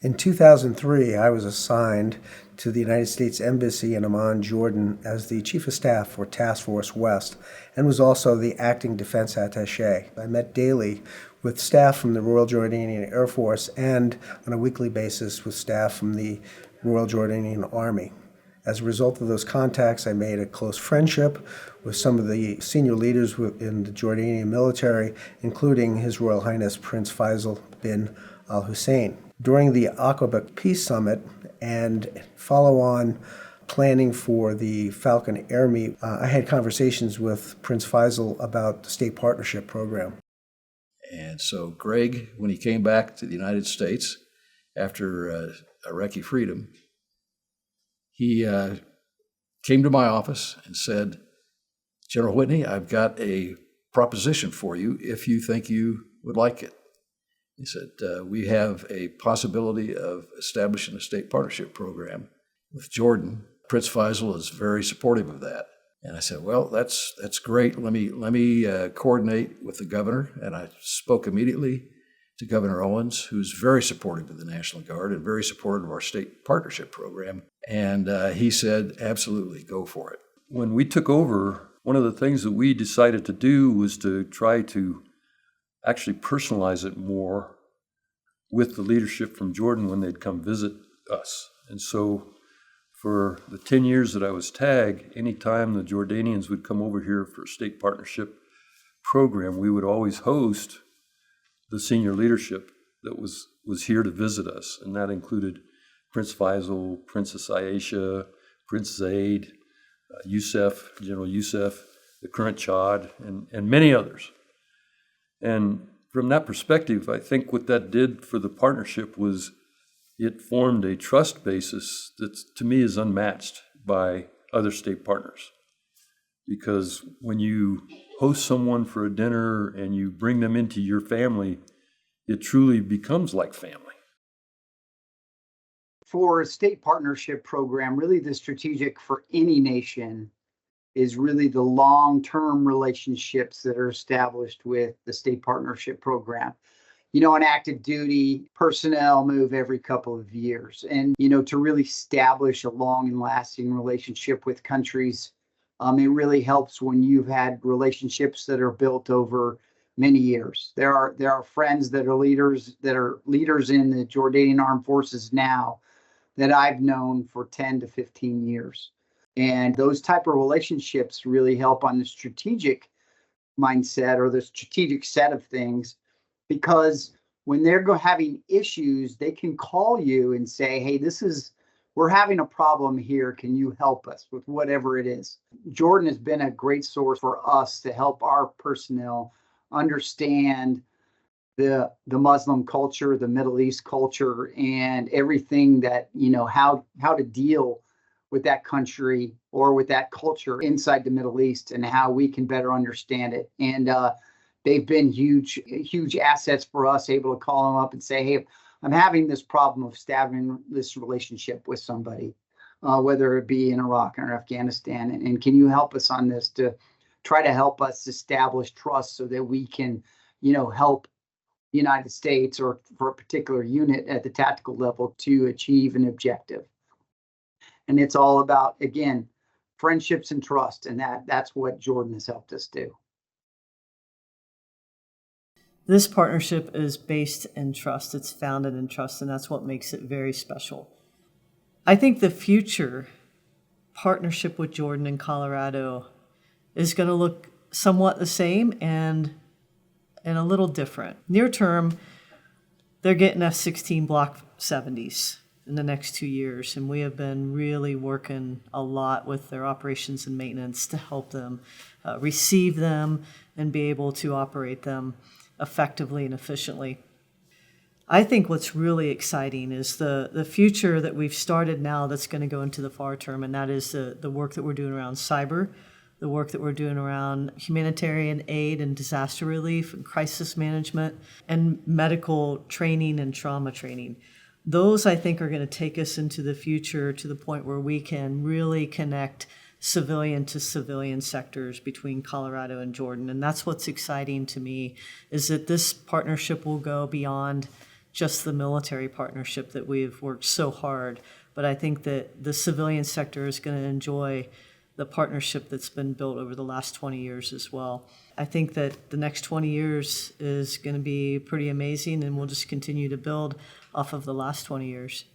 In 2003, I was assigned to the United States Embassy in Amman, Jordan, as the Chief of Staff for Task Force West and was also the acting defense attaché. I met daily with staff from the Royal Jordanian Air Force and on a weekly basis with staff from the Royal Jordanian Army. As a result of those contacts, I made a close friendship with some of the senior leaders in the Jordanian military, including His Royal Highness Prince Faisal bin Al Hussein. During the Aqaba Peace Summit and follow-on planning for the Falcon Air Meet, I had conversations with Prince Faisal about the State Partnership Program. And so Greg, when he came back to the United States after Iraqi freedom, he came to my office and said, "General Whitney, I've got a proposition for you if you think you would like it." He said, "We have a possibility of establishing a state partnership program with Jordan. Prince Faisal is very supportive of that." And I said, "Well, that's great. Let me coordinate with the governor." And I spoke immediately to Governor Owens, who's very supportive of the National Guard and very supportive of our state partnership program. And he said, "Absolutely, go for it." When we took over, one of the things that we decided to do was to try to actually personalize it more with the leadership from Jordan when they'd come visit us. And so for the 10 years that I was TAG, anytime the Jordanians would come over here for a state partnership program, we would always host the senior leadership that was here to visit us. And that included Prince Faisal, Princess Aisha, Prince Zaid, Youssef, General Youssef, the current Chad, and many others. And from that perspective, I think what that did for the partnership was it formed a trust basis that, to me, is unmatched by other state partners. Because when you host someone for a dinner and you bring them into your family, it truly becomes like family. For a state partnership program, really the strategic for any nation is really the long-term relationships that are established with the state partnership program. On active duty, personnel move every couple of years. And, to really establish a long and lasting relationship with countries, it really helps when you've had relationships that are built over many years. There are friends that are leaders in the Jordanian Armed Forces now that I've known for 10 to 15 years. And those type of relationships really help on the strategic mindset or the strategic set of things, because when they're having issues, they can call you and say, "Hey, we're having a problem here. Can you help us with whatever it is?" Jordan has been a great source for us to help our personnel understand the Muslim culture, the Middle East culture, and everything that, how to deal with that country or with that culture inside the Middle East and how we can better understand it. And they've been huge assets for us, able to call them up and say, "Hey, I'm having this problem of establishing this relationship with somebody, whether it be in Iraq or Afghanistan, and can you help us on this to try to help us establish trust so that we can, help the United States or for a particular unit at the tactical level to achieve an objective." And it's all about, again, friendships and trust, and that's what Jordan has helped us do. This partnership is based in trust. It's founded in trust, and that's what makes it very special. I think the future partnership with Jordan and Colorado is going to look somewhat the same and a little different. Near term, they're getting F-16 Block 70s in the next 2 years, and we have been really working a lot with their operations and maintenance to help them receive them and be able to operate them effectively and efficiently. I think what's really exciting is the future that we've started now that's going to go into the far term, and that is the work that we're doing around cyber, the work that we're doing around humanitarian aid and disaster relief and crisis management and medical training and trauma training. Those, I think, are going to take us into the future to the point where we can really connect civilian to civilian sectors between Colorado and Jordan. And that's what's exciting to me, is that this partnership will go beyond just the military partnership that we've worked so hard, but I think that the civilian sector is going to enjoy the partnership that's been built over the last 20 years as well. I think that the next 20 years is going to be pretty amazing, and we'll just continue to build off of the last 20 years.